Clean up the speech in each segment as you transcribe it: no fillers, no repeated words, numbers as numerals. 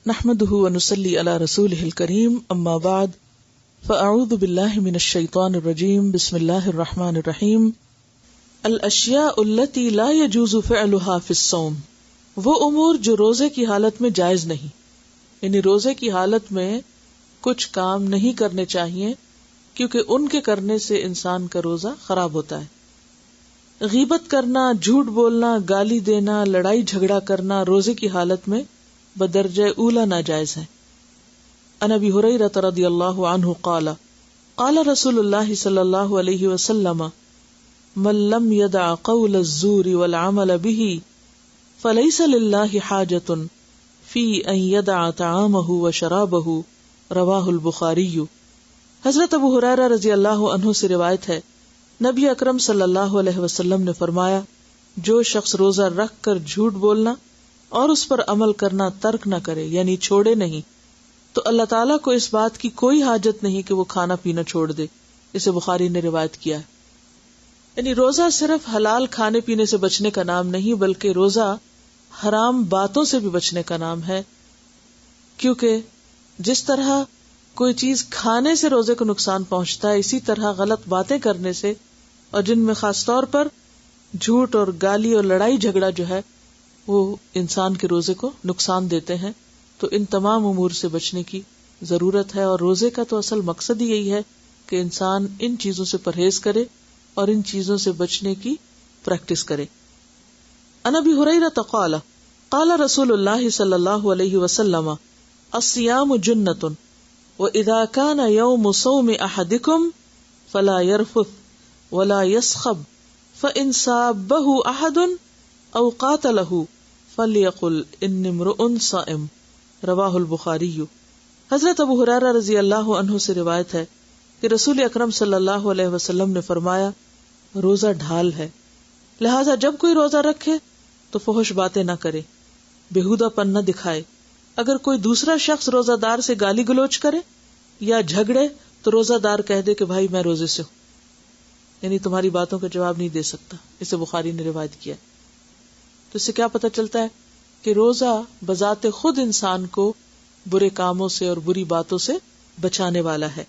نحمده ونصلي على رسوله الكريم اما بعد فاعوذ بالله من الشيطان الرجيم بسم الله الرحمن الرحيم الاشیاء التي لا يجوز فعلها في الصوم، وہ امور جو روزے کی حالت میں جائز نہیں، یعنی روزے کی حالت میں کچھ کام نہیں کرنے چاہیے کیونکہ ان کے کرنے سے انسان کا روزہ خراب ہوتا ہے۔ غیبت کرنا، جھوٹ بولنا، گالی دینا، لڑائی جھگڑا کرنا روزے کی حالت میں بدرجہ اولا ناجائز ہے۔ عن ابی ہریرہ رضی اللہ عنہ قال قال رسول اللہ صلی اللہ علیہ وسلم من لم يدع قول الزور والعمل به فليس للہ حاجۃ فی ان يدع طعامه وشرابه رواہ البخاری۔ حضرت ابو ہریرہ رضی اللہ عنہ سے روایت ہے، نبی اکرم صلی اللہ علیہ وسلم نے فرمایا، جو شخص روزہ رکھ کر جھوٹ بولنا اور اس پر عمل کرنا ترک نہ کرے، یعنی چھوڑے نہیں، تو اللہ تعالیٰ کو اس بات کی کوئی حاجت نہیں کہ وہ کھانا پینا چھوڑ دے۔ اسے بخاری نے روایت کیا ہے۔ یعنی روزہ صرف حلال کھانے پینے سے بچنے کا نام نہیں، بلکہ روزہ حرام باتوں سے بھی بچنے کا نام ہے، کیونکہ جس طرح کوئی چیز کھانے سے روزے کو نقصان پہنچتا ہے، اسی طرح غلط باتیں کرنے سے، اور جن میں خاص طور پر جھوٹ اور گالی اور لڑائی جھگڑا جو ہے وہ انسان کے روزے کو نقصان دیتے ہیں۔ تو ان تمام امور سے بچنے کی ضرورت ہے، اور روزے کا تو اصل مقصد ہی یہی ہے کہ انسان ان چیزوں سے پرہیز کرے اور ان چیزوں سے بچنے کی پریکٹس کرے۔ عن ابی ہریرہ قال قال رسول اللہ صلی اللہ علیہ وسلم الصیام جنۃ واذا کان یوم صوم احدکم فلا یرفث ولا یسخب فان سابہ احد او قاتلہ فلیقل انی امرؤ صائم، رواہ البخاری۔ حضرت ابو ہریرہ رضی اللہ عنہ سے روایت ہے کہ رسول اکرم صلی اللہ علیہ وسلم نے فرمایا، روزہ ڈھال ہے، لہذا جب کوئی روزہ رکھے تو فحش باتیں نہ کرے، بےہودہ پن نہ دکھائے۔ اگر کوئی دوسرا شخص روزہ دار سے گالی گلوچ کرے یا جھگڑے تو روزہ دار کہہ دے کہ بھائی میں روزے سے ہوں، یعنی تمہاری باتوں کا جواب نہیں دے سکتا۔ اسے بخاری نے روایت کیا۔ تو اس سے کیا پتہ چلتا ہے کہ روزہ بذات خود انسان کو برے کاموں سے اور بری باتوں سے بچانے والا ہے۔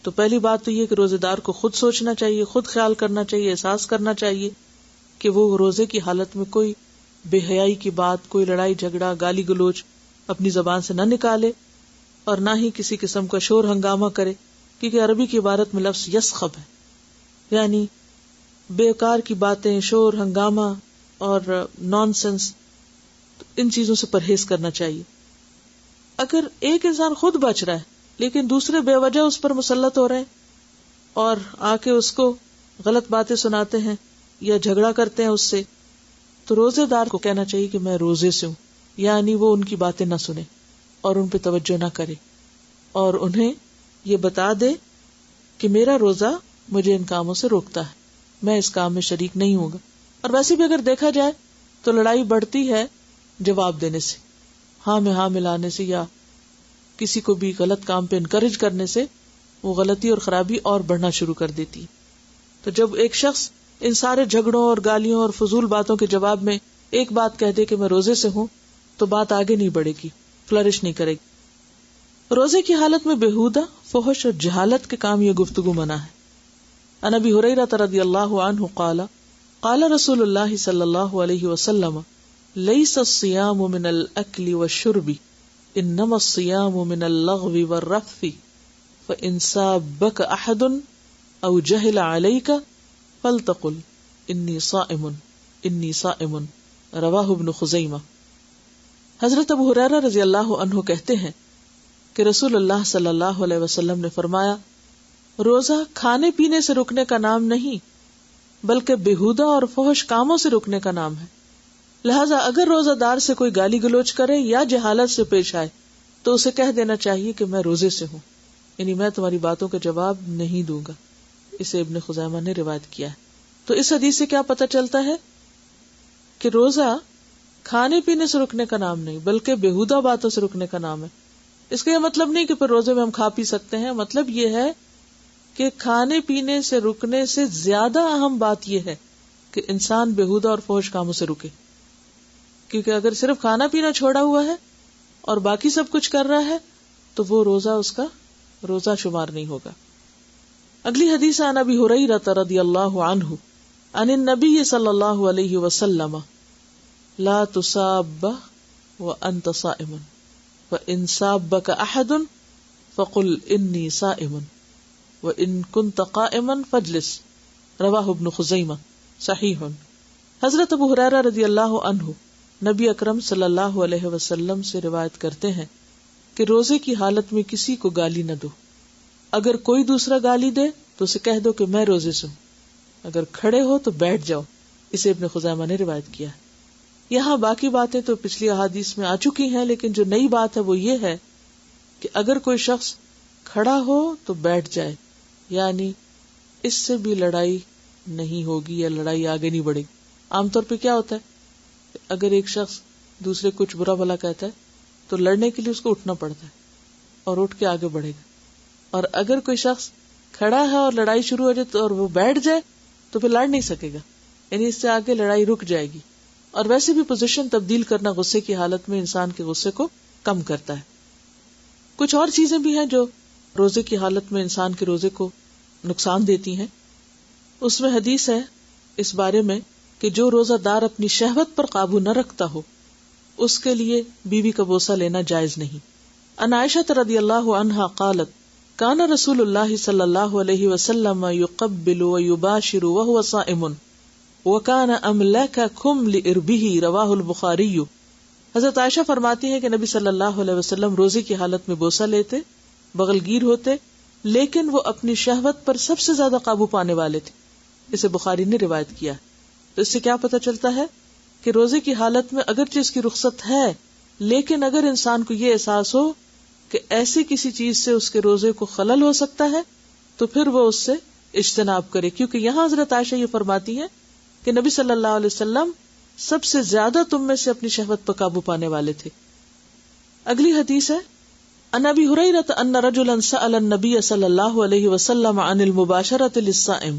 تو پہلی بات تو یہ کہ روزے دار کو خود سوچنا چاہیے، خود خیال کرنا چاہیے، احساس کرنا چاہیے کہ وہ روزے کی حالت میں کوئی بے حیائی کی بات، کوئی لڑائی جھگڑا، گالی گلوچ اپنی زبان سے نہ نکالے، اور نہ ہی کسی قسم کا شور ہنگامہ کرے، کیونکہ عربی کی عبارت میں لفظ یسخب ہے، یعنی بیکار کی باتیں، شور ہنگامہ اور نان سینس، ان چیزوں سے پرہیز کرنا چاہیے۔ اگر ایک انسان خود بچ رہا ہے لیکن دوسرے بے وجہ اس پر مسلط ہو رہے ہیں اور آ کے اس کو غلط باتیں سناتے ہیں یا جھگڑا کرتے ہیں اس سے، تو روزے دار کو کہنا چاہیے کہ میں روزے سے ہوں، یعنی وہ ان کی باتیں نہ سنے اور ان پہ توجہ نہ کرے، اور انہیں یہ بتا دے کہ میرا روزہ مجھے ان کاموں سے روکتا ہے، میں اس کام میں شریک نہیں ہوں گا۔ اور ویسے بھی اگر دیکھا جائے تو لڑائی بڑھتی ہے جواب دینے سے، ہاں میں ہاں ملانے سے، یا کسی کو بھی غلط کام پہ انکریج کرنے سے وہ غلطی اور خرابی اور بڑھنا شروع کر دیتی ہے۔ تو جب ایک شخص ان سارے جھگڑوں اور گالیوں اور فضول باتوں کے جواب میں ایک بات کہہ دے کہ میں روزے سے ہوں، تو بات آگے نہیں بڑھے گی، فلرش نہیں کرے گی۔ روزے کی حالت میں بےہودہ، فحش اور جہالت کے کام یہ گفتگو منع ہے۔ عن ابی ہریرہ رضی اللہ عنہ قال قال رسول اللہ صلی اللہ علیہ وسلم لیس الصیام من الاکل والشرب انما الصیام من اللغو والرفث فان سابک احد او جہل علیک فلتقل انی صائم انی صائم، رواہ ابن خزیمہ۔ حضرت ابو ہریرہ رضی اللہ عنہ کہتے ہیں کہ رسول اللہ صلی اللہ علیہ وسلم نے فرمایا، روزہ کھانے پینے سے رکنے کا نام نہیں بلکہ بےہودہ اور فحش کاموں سے رکنے کا نام ہے، لہذا اگر روزہ دار سے کوئی گالی گلوچ کرے یا جہالت سے پیش آئے تو اسے کہہ دینا چاہیے کہ میں روزے سے ہوں، یعنی میں تمہاری باتوں کا جواب نہیں دوں گا۔ اسے ابن خزیمہ نے روایت کیا ہے۔ تو اس حدیث سے کیا پتہ چلتا ہے کہ روزہ کھانے پینے سے رکنے کا نام نہیں بلکہ بےہودہ باتوں سے رکنے کا نام ہے۔ اس کا یہ مطلب نہیں کہ پھر روزے میں ہم کھا پی سکتے ہیں، مطلب یہ ہے کہ کھانے پینے سے رکنے سے زیادہ اہم بات یہ ہے کہ انسان بےہودہ اور فحش کاموں سے رکے، کیونکہ اگر صرف کھانا پینا چھوڑا ہوا ہے اور باقی سب کچھ کر رہا ہے تو وہ روزہ اس کا روزہ شمار نہیں ہوگا. اگلی حدیث عن ابی ہریرہ رضی اللہ عنہ عن النبی صلی اللہ علیہ وسلم لا تساب وانت صائم وان سابك احد فقل انی صائم وان كنت قائما فاجلس. رواہ ابن خزیمہ صحیح. حضرت ابو ہریرہ رضی اللہ عنہ نبی اکرم صلی اللہ علیہ وسلم سے روایت کرتے ہیں کہ روزے کی حالت میں کسی کو گالی نہ دو. اگر کوئی دوسرا گالی دے تو اسے کہہ دو کہ میں روزے سے ہوں. اگر کھڑے ہو تو بیٹھ جاؤ. اسے ابن خزیمہ نے روایت کیا ہے. یہاں باقی باتیں تو پچھلی احادیث میں آ چکی ہیں، لیکن جو نئی بات ہے وہ یہ ہے کہ اگر کوئی شخص کھڑا ہو تو بیٹھ جائے، یعنی اس سے بھی لڑائی نہیں ہوگی یا لڑائی آگے نہیں بڑھے گی. عام طور پہ کیا ہوتا ہے، اگر ایک شخص دوسرے کچھ برا بھلا کہتا ہے تو لڑنے کے لیے اس کو اٹھنا پڑتا ہے اور اٹھ کے آگے بڑھے گا. اور اگر کوئی شخص کھڑا ہے اور لڑائی شروع ہو جائے تو اور وہ بیٹھ جائے تو پھر لڑ نہیں سکے گا، یعنی اس سے آگے لڑائی رک جائے گی. اور ویسے بھی پوزیشن تبدیل کرنا غصے کی حالت میں انسان کے غصے کو کم کرتا ہے. کچھ اور چیزیں بھی ہیں جو روزے کی حالت میں انسان کے روزے کو نقصان دیتی ہیں. اس میں حدیث ہے اس بارے میں کہ جو روزہ دار اپنی شہوت پر قابو نہ رکھتا ہو اس کے لیے بیوی کا بوسہ لینا جائز نہیں. عن عائشہ رضی اللہ عنہا قالت کان رسول اللہ صلی اللہ علیہ وسلم یقبل ویباشر وهو صائم وکان املککم لاربہ. رواہ البخاری. حضرت عائشہ فرماتی ہیں کہ نبی صلی اللہ علیہ وسلم روزے کی حالت میں بوسہ لیتے، بغل گیر ہوتے، لیکن وہ اپنی شہوت پر سب سے زیادہ قابو پانے والے تھے. اسے بخاری نے روایت کیا. تو اس سے کیا پتہ چلتا ہے کہ روزے کی حالت میں اگرچہ اس کی رخصت ہے، لیکن اگر انسان کو یہ احساس ہو کہ ایسی کسی چیز سے اس کے روزے کو خلل ہو سکتا ہے تو پھر وہ اس سے اجتناب کرے. کیونکہ یہاں حضرت عائشہ یہ فرماتی ہیں کہ نبی صلی اللہ علیہ وسلم سب سے زیادہ تم میں سے اپنی شہوت پر قابو پانے والے تھے. اگلی حدیث ہے عن ابی ہریرہ ان رجلا سأل النبی صلی اللہ علیہ وسلم عن المباشرة للصائم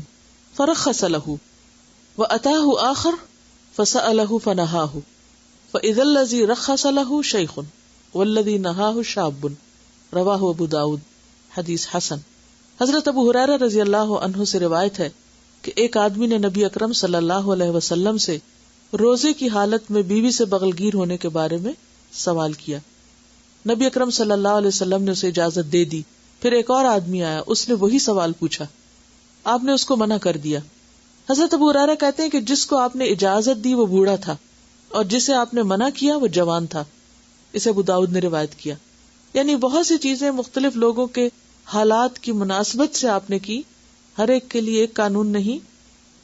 فرخص له واتاه آخر فسأله فنهاه فإذا الذي رخص له شيخ والذي نهاه شاب. رواہ ابو داود. حدیث حسن. حضرت ابو ہریرہ رضی اللہ عنہ سے روایت ہے کہ ایک آدمی نے نبی اکرم صلی اللہ علیہ وسلم سے روزے کی حالت میں بیوی سے بغل گیر ہونے کے بارے میں سوال کیا. نبی اکرم صلی اللہ علیہ وسلم نے اسے اجازت دے دی. پھر ایک اور آدمی آیا، اس نے وہی سوال پوچھا، آپ نے اس کو منع کر دیا. حضرت ابو ہریرہ کہتے ہیں کہ جس کو آپ نے اجازت دی وہ بوڑھا تھا اور جسے آپ نے منع کیا وہ جوان تھا. اسے ابو داؤد نے روایت کیا. یعنی بہت سی چیزیں مختلف لوگوں کے حالات کی مناسبت سے آپ نے کی. ہر ایک کے لیے ایک قانون نہیں.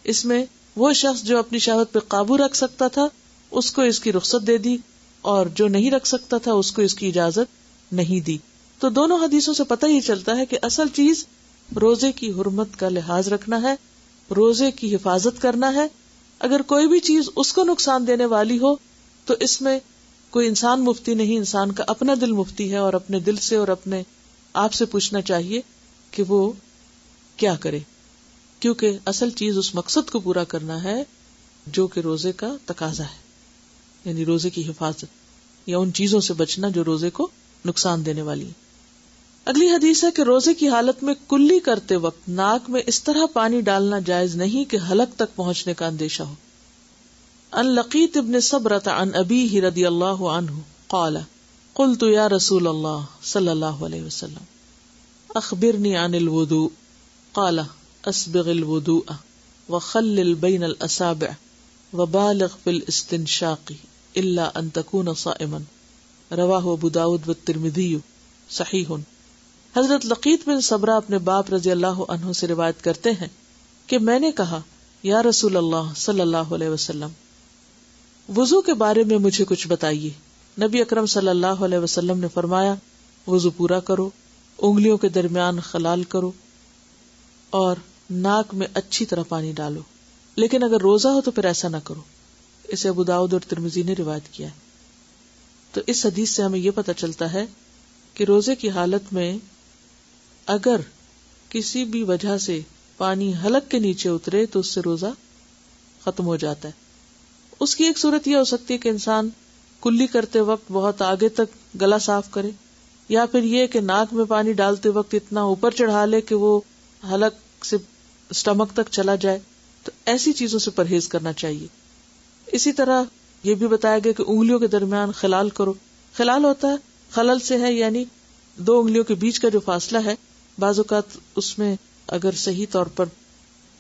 اس میں وہ شخص جو اپنی شہوت پہ قابو رکھ سکتا تھا اس کو اس کی رخصت دے دی، اور جو نہیں رکھ سکتا تھا اس کو اس کی اجازت نہیں دی. تو دونوں حدیثوں سے پتہ ہی چلتا ہے کہ اصل چیز روزے کی حرمت کا لحاظ رکھنا ہے، روزے کی حفاظت کرنا ہے. اگر کوئی بھی چیز اس کو نقصان دینے والی ہو تو اس میں کوئی انسان مفتی نہیں، انسان کا اپنا دل مفتی ہے، اور اپنے دل سے اور اپنے آپ سے پوچھنا چاہیے کہ وہ کیا کرے. کیونکہ اصل چیز اس مقصد کو پورا کرنا ہے جو کہ روزے کا تقاضا ہے، یعنی روزے کی حفاظت یا ان چیزوں سے بچنا جو روزے کو نقصان دینے والی ہے. اگلی حدیث ہے کہ روزے کی حالت میں کلی کرتے وقت ناک میں اس طرح پانی ڈالنا جائز نہیں کہ حلق تک پہنچنے کا اندیشہ ہو. ان لقیت ابن صبرۃ عن ابیہ رضی اللہ عنہ قال قلت یا رسول اللہ صلی اللہ علیہ وسلم اخبرنی عن الوضوء قال اسبغ الوضوء وخلل بین الاصابع وبالغ فی الاستنشاق الا ان تکون صائما. رواہ ابو داود والترمذی صحیح. حضرت لقیت بن صبرہ اپنے باپ رضی اللہ عنہ سے روایت کرتے ہیں کہ میں نے کہا یا رسول اللہ صلی اللہ علیہ وسلم وضو کے بارے میں مجھے کچھ بتائیے. نبی اکرم صلی اللہ علیہ وسلم نے فرمایا وضو پورا کرو، انگلیوں کے درمیان خلال کرو اور ناک میں اچھی طرح پانی ڈالو، لیکن اگر روزہ ہو تو پھر ایسا نہ کرو. اسے ابو داؤد اور ترمذی نے روایت کیا ہے. تو اس حدیث سے ہمیں یہ پتہ چلتا ہے کہ روزے کی حالت میں اگر کسی بھی وجہ سے پانی حلق کے نیچے اترے تو اس سے روزہ ختم ہو جاتا ہے. اس کی ایک صورت یہ ہو سکتی ہے کہ انسان کلی کرتے وقت بہت آگے تک گلا صاف کرے، یا پھر یہ کہ ناک میں پانی ڈالتے وقت اتنا اوپر چڑھا لے کہ وہ حلق سے اسٹمک تک چلا جائے. تو ایسی چیزوں سے پرہیز کرنا چاہیے. اسی طرح یہ بھی بتایا گیا کہ انگلیوں کے درمیان خلال کرو. خلال ہوتا ہے خلل سے ہے، یعنی دو انگلیوں کے بیچ کا جو فاصلہ ہے. بعض اوقات اس میں اگر صحیح طور پر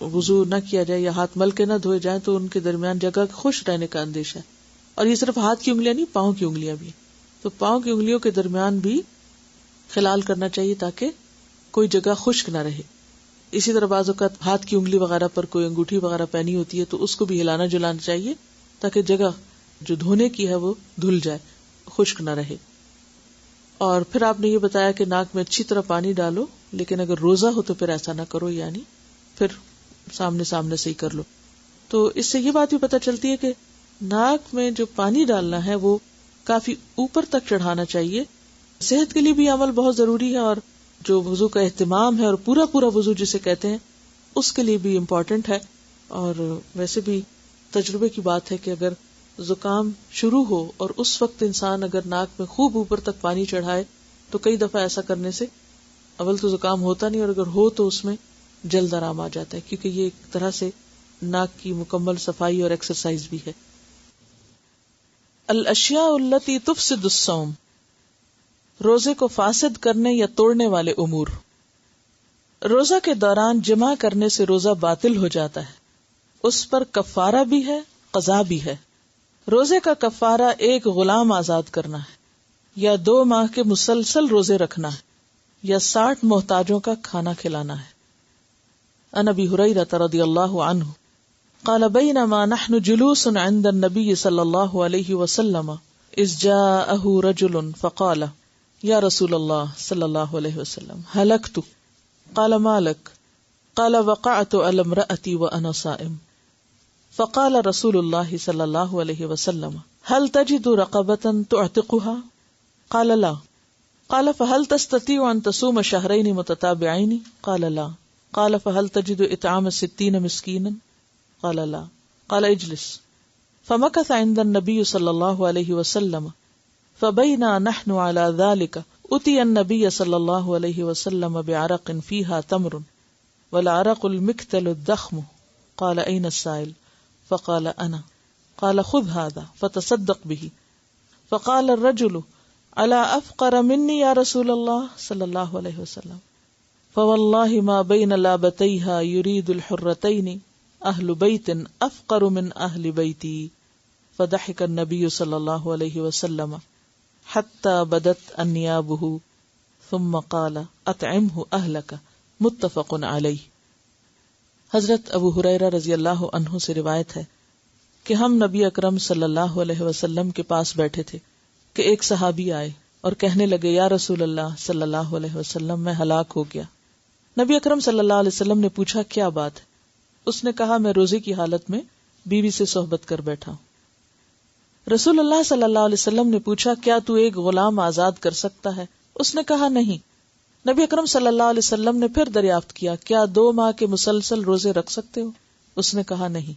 وضو نہ کیا جائے یا ہاتھ مل کے نہ دھوئے جائیں تو ان کے درمیان جگہ خشک رہنے کا اندیشہ ہے. اور یہ صرف ہاتھ کی انگلیاں نہیں، پاؤں کی انگلیاں بھی. تو پاؤں کی انگلیوں کے درمیان بھی خلال کرنا چاہیے تاکہ کوئی جگہ خشک نہ رہے. اسی طرح بعض اوقات ہاتھ کی انگلی وغیرہ پر کوئی انگوٹھی وغیرہ پہنی ہوتی ہے تو اس کو بھی ہلانا جلانا چاہیے تاکہ جگہ جو دھونے کی ہے وہ دھل جائے، خشک نہ رہے. اور پھر آپ نے یہ بتایا کہ ناک میں اچھی طرح پانی ڈالو، لیکن اگر روزہ ہو تو پھر ایسا نہ کرو، یعنی پھر سامنے سے ہی کر لو. تو اس سے یہ بات بھی پتہ چلتی ہے کہ ناک میں جو پانی ڈالنا ہے وہ کافی اوپر تک چڑھانا چاہیے. صحت کے لیے بھی عمل بہت ضروری ہے، اور جو وضو کا اہتمام ہے اور پورا وضو جسے کہتے ہیں اس کے لیے بھی امپورٹنٹ ہے. اور ویسے بھی تجربے کی بات ہے کہ اگر زکام شروع ہو اور اس وقت انسان اگر ناک میں خوب اوپر تک پانی چڑھائے تو کئی دفعہ ایسا کرنے سے اول تو زکام ہوتا نہیں، اور اگر ہو تو اس میں جلد آرام آ جاتا ہے، کیونکہ یہ ایک طرح سے ناک کی مکمل صفائی اور ایکسرسائز بھی ہے. الاشیاء التي تفسد الصوم، روزے کو فاسد کرنے یا توڑنے والے امور. روزہ کے دوران جمع کرنے سے روزہ باطل ہو جاتا ہے، اس پر کفارہ بھی ہے، قضا بھی ہے. روزے کا کفارہ ایک غلام آزاد کرنا ہے، یا 2 ماہ کے مسلسل روزے رکھنا ہے، یا 60 محتاجوں کا کھانا کھلانا ہے. عن ابی ہریرہ رضی اللہ عنہ قال بینما نحن جلوس عند النبی صلی اللہ علیہ وسلم اذ جاءه رجل فقال یا رسول اللہ صلی اللہ علیہ وسلم ہلکت. قال ما لک؟ قال وقعت على امرأتي وانا صائم. فقال رسول اللہ صلی اللہ علیہ وسلم هل تجد رقبة تعتقها؟ قال لا. قال فهل تستطيع ان تصوم شهرين متتابعين؟ قال لا. قال فهل تجد اطعام 60 مسكينا؟ قال لا. قال اجلس. فمكث عند النبي صلى الله عليه وسلم فبينا نحن على ذلك أتي النبي صلى الله عليه وسلم بعرق فيها تمر والعرق المكتل الضخم. قال أين السائل؟ فقال أنا. قال خذ هذا فتصدق به. فقال الرجل على أفقر مني يا رسول الله صلى الله عليه وسلم؟ فوالله ما بين لابتيها يريد الحرتين أهل بيت أفقر من أهل بيتي. فضحك النبي صلى الله عليه وسلم حتى بدت انیابه ثم قال اطعمه اهلك. متفق علیہ. حضرت ابو ہریرہ رضی اللہ عنہ سے روایت ہے کہ ہم نبی اکرم صلی اللہ علیہ وسلم کے پاس بیٹھے تھے کہ ایک صحابی آئے اور کہنے لگے یا رسول اللہ صلی اللہ علیہ وسلم میں ہلاک ہو گیا. نبی اکرم صلی اللہ علیہ وسلم نے پوچھا کیا بات ہے؟ اس نے کہا میں روزے کی حالت میں بیوی سے صحبت کر بیٹھا ہوں. رسول اللہ صلی اللہ علیہ وسلم نے پوچھا کیا تو ایک غلام آزاد کر سکتا ہے؟ اس نے کہا نہیں. نبی اکرم صلی اللہ علیہ وسلم نے پھر دریافت کیا کیا 2 ماہ کے مسلسل روزے رکھ سکتے ہو؟ اس نے کہا نہیں.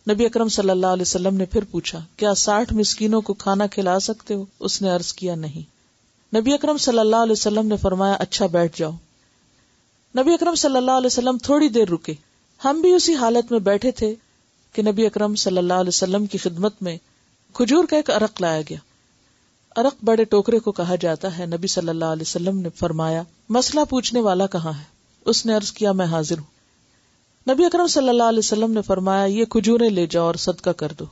نبی اکرم صلی اللہ علیہ وسلم نے پھر پوچھا کیا 60 مسکینوں کو کھانا کھلا سکتے ہو؟ اس نے عرض کیا نہیں. نبی اکرم صلی اللہ علیہ وسلم نے فرمایا اچھا بیٹھ جاؤ. نبی اکرم صلی اللہ علیہ وسلم تھوڑی دیر رکے. ہم بھی اسی حالت میں بیٹھے تھے کہ نبی اکرم صلی اللہ علیہ وسلم کی خدمت میں کھجور کا ایک عرق لایا گیا. عرق بڑے ٹوکرے کو کہا جاتا ہے. نبی صلی اللہ علیہ وسلم نے فرمایا مسئلہ پوچھنے والا کہاں ہے؟ اس نے عرض کیا میں حاضر ہوں. نبی اکرم صلی اللہ علیہ وسلم نے فرمایا یہ کھجوریں لے جاؤ اور صدقہ کر دو.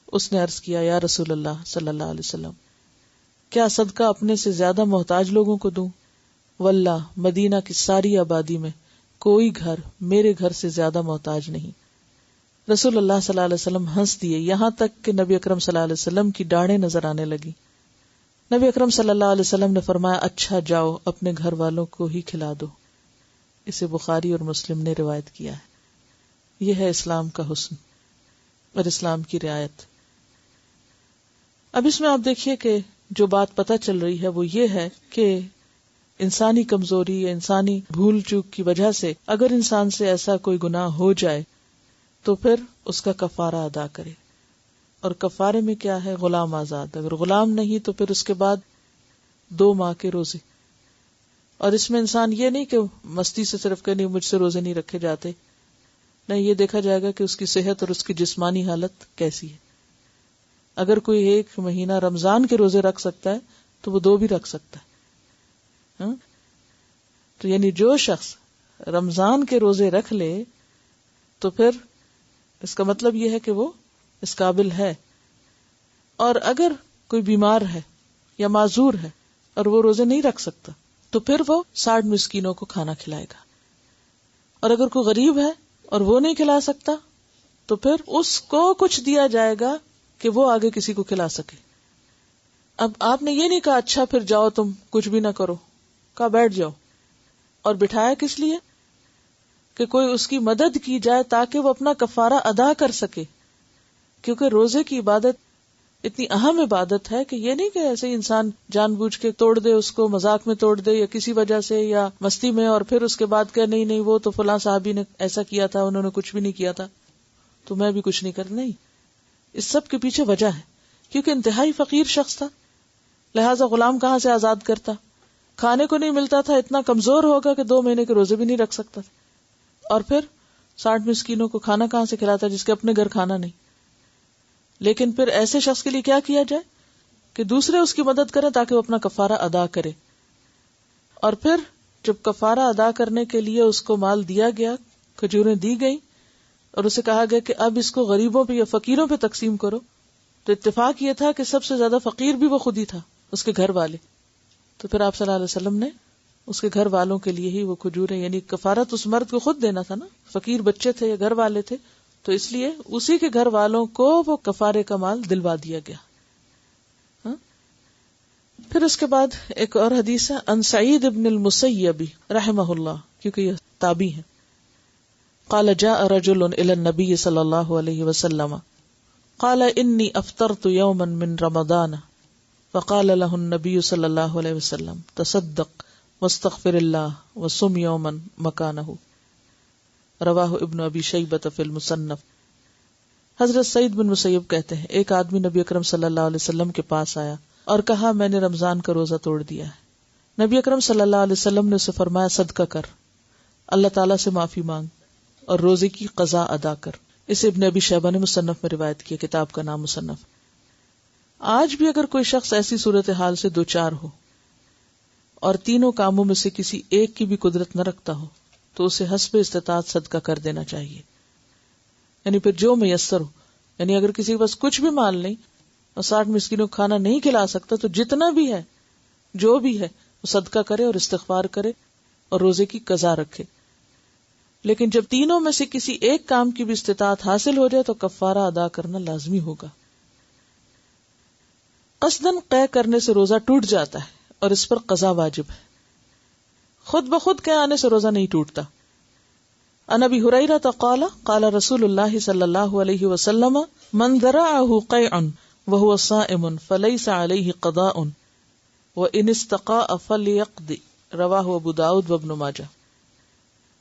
اس نے عرض کیا یا رسول اللہ صلی اللہ علیہ وسلم کیا صدقہ اپنے سے زیادہ محتاج لوگوں کو دوں؟ واللہ مدینہ کی ساری آبادی میں کوئی گھر میرے گھر سے زیادہ محتاج نہیں. رسول اللہ صلی اللہ علیہ وسلم ہنس دیے یہاں تک کہ نبی اکرم صلی اللہ علیہ وسلم کی ڈاڑیں نظر آنے لگی. نبی اکرم صلی اللہ علیہ وسلم نے فرمایا اچھا جاؤ اپنے گھر والوں کو ہی کھلا دو. اسے بخاری اور مسلم نے روایت کیا ہے. یہ ہے اسلام کا حسن اور اسلام کی رعایت. اب اس میں آپ دیکھیے کہ جو بات پتہ چل رہی ہے وہ یہ ہے کہ انسانی کمزوری یا انسانی بھول چوک کی وجہ سے اگر انسان سے ایسا کوئی گناہ ہو جائے تو پھر اس کا کفارہ ادا کرے. اور کفارے میں کیا ہے؟ غلام آزاد. اگر غلام نہیں تو پھر اس کے بعد 2 ماہ کے روزے. اور اس میں انسان یہ نہیں کہ مستی سے صرف کہ نہیں مجھ سے روزے نہیں رکھے جاتے، نہیں، یہ دیکھا جائے گا کہ اس کی صحت اور اس کی جسمانی حالت کیسی ہے. اگر کوئی 1 مہینہ رمضان کے روزے رکھ سکتا ہے تو وہ 2 بھی رکھ سکتا ہے. تو یعنی جو شخص رمضان کے روزے رکھ لے تو پھر اس کا مطلب یہ ہے کہ وہ اس قابل ہے. اور اگر کوئی بیمار ہے یا معذور ہے اور وہ روزے نہیں رکھ سکتا تو پھر وہ 60 مسکینوں کو کھانا کھلائے گا. اور اگر کوئی غریب ہے اور وہ نہیں کھلا سکتا تو پھر اس کو کچھ دیا جائے گا کہ وہ آگے کسی کو کھلا سکے. اب آپ نے یہ نہیں کہا اچھا پھر جاؤ تم کچھ بھی نہ کرو، کہا بیٹھ جاؤ. اور بٹھایا کس لیے؟ کہ کوئی اس کی مدد کی جائے تاکہ وہ اپنا کفارہ ادا کر سکے. کیونکہ روزے کی عبادت اتنی اہم عبادت ہے کہ یہ نہیں کہ ایسے انسان جان بوجھ کے توڑ دے، اس کو مذاق میں توڑ دے یا کسی وجہ سے یا مستی میں، اور پھر اس کے بعد کہ نہیں وہ تو فلاں صحابی نے ایسا کیا تھا، انہوں نے کچھ بھی نہیں کیا تھا تو میں بھی کچھ نہیں کر. نہیں، اس سب کے پیچھے وجہ ہے کیونکہ انتہائی فقیر شخص تھا، لہٰذا غلام کہاں سے آزاد کرتا، کھانے کو نہیں ملتا تھا، اتنا کمزور ہوگا کہ 2 مہینے کے روزے بھی نہیں رکھ سکتا تھا. اور پھر 60 مسکینوں کو کھانا کہاں سے کھلاتا جس کے اپنے گھر کھانا نہیں. لیکن پھر ایسے شخص کے لیے کیا کیا جائے کہ دوسرے اس کی مدد کریں تاکہ وہ اپنا کفارہ ادا کرے. اور پھر جب کفارہ ادا کرنے کے لیے اس کو مال دیا گیا، کھجوریں دی گئی اور اسے کہا گیا کہ اب اس کو غریبوں پہ یا فقیروں پہ تقسیم کرو، تو اتفاق یہ تھا کہ سب سے زیادہ فقیر بھی وہ خود ہی تھا، اس کے گھر والے. تو پھر آپ صلی اللہ علیہ وسلم نے اس کے گھر والوں کے لیے ہی وہ کھجوریں، یعنی کفارت اس مرد کو خود دینا تھا نا، فقیر بچے تھے یا گھر والے تھے، تو اس لیے اسی کے گھر والوں کو وہ کفارے کا مال دلوا دیا گیا. پھر اس کے بعد ایک اور حدیث ہے ان سعید ابن المسیب رحمہ اللہ، کیونکہ یہ تابعی ہے. قال جاء رجل الى النبي صلی اللہ علیہ وسلم قال انی افطرت یوما من رمضان فقال له النبي صلی اللہ علیہ وسلم تصدق واستغفر اللہ وصم یوما مکانہ. رواہ ابن ابی شیبۃ فی المصنف. حضرت سعید بن مسیب کہتے ہیں ایک آدمی نبی اکرم صلی اللہ علیہ وسلم کے پاس آیا اور کہا میں نے رمضان کا روزہ توڑ دیا ہے. نبی اکرم صلی اللہ علیہ وسلم نے اسے فرمایا صدقہ کر، اللہ تعالیٰ سے معافی مانگ اور روزے کی قضا ادا کر. اسے ابن ابی شیبہ نے مصنف میں روایت کیا، کتاب کا نام مصنف. آج بھی اگر کوئی شخص ایسی صورتحال سے دوچار ہو اور تینوں کاموں میں سے کسی ایک کی بھی قدرت نہ رکھتا ہو تو اسے حسب استطاعت صدقہ کر دینا چاہیے، یعنی پھر جو میسر ہو. یعنی اگر کسی کے پاس کچھ بھی مال نہیں اور 60 مسکینوں کو کھانا نہیں کھلا سکتا تو جتنا بھی ہے جو بھی ہے وہ صدقہ کرے اور استغفار کرے اور روزے کی قضا رکھے. لیکن جب تینوں میں سے کسی ایک کام کی بھی استطاعت حاصل ہو جائے تو کفارہ ادا کرنا لازمی ہوگا. قصداً قے کرنے سے روزہ ٹوٹ جاتا ہے اور اس پر قضا واجب ہے. خود بخود قے آنے سے روزہ نہیں ٹوٹتا. عن ابی ہریرہ قال قال رسول اللہ صلی اللہ علیہ وسلم من ذرعہ قیع وهو صائم فلیس علیہ قضاء وان استقاء فلیقض. رواہ ابو داؤد وابن ماجہ.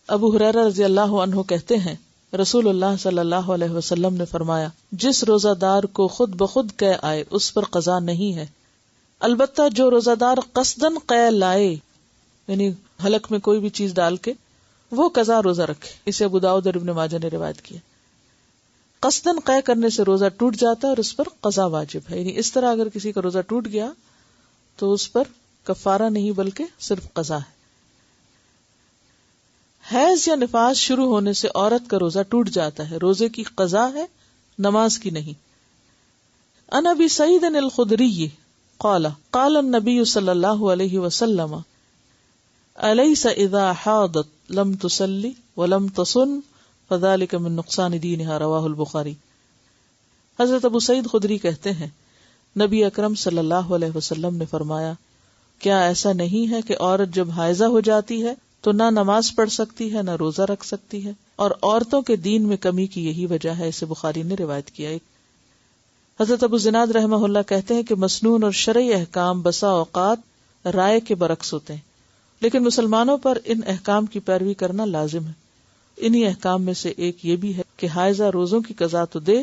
ابو ہریرہ رضی اللہ عنہ کہتے ہیں رسول اللہ صلی اللہ علیہ وسلم نے فرمایا جس روزہ دار کو خود بخود قے آئے اس پر قضا نہیں ہے، البتہ جو روزہ دار قصداً قے لائے یعنی حلق میں کوئی بھی چیز ڈال کے وہ قضا روزہ رکھے. اسے ابو داؤد اور ابن ماجہ نے روایت کیا. قصداً قے کرنے سے روزہ ٹوٹ جاتا ہے اور اس پر قضا واجب ہے. یعنی اس طرح اگر کسی کا روزہ ٹوٹ گیا تو اس پر کفارہ نہیں بلکہ صرف قضا ہے. حیض یا نفاس شروع ہونے سے عورت کا روزہ ٹوٹ جاتا ہے، روزے کی قضا ہے، نماز کی نہیں. عن ابی سعید الخدری قال قال النبی صلی اللہ علیہ وسلم الیس اذا حاضت لم تصلی ولم تصن فذلک من نقصان دینہا. رواہ البخاری. حضرت ابو سعید خدری کہتے ہیں نبی اکرم صلی اللہ علیہ وسلم نے فرمایا کیا ایسا نہیں ہے کہ عورت جب حائضہ ہو جاتی ہے تو نہ نماز پڑھ سکتی ہے نہ روزہ رکھ سکتی ہے، اور عورتوں کے دین میں کمی کی یہی وجہ ہے. اسے بخاری نے روایت کیا. حضرت ابو زناد رحمہ اللہ کہتے ہیں کہ مسنون اور شرعی احکام بسا اوقات رائے کے برعکس ہوتے ہیں، لیکن مسلمانوں پر ان احکام کی پیروی کرنا لازم ہے. انہی احکام میں سے ایک یہ بھی ہے کہ حائضہ روزوں کی قضا تو دے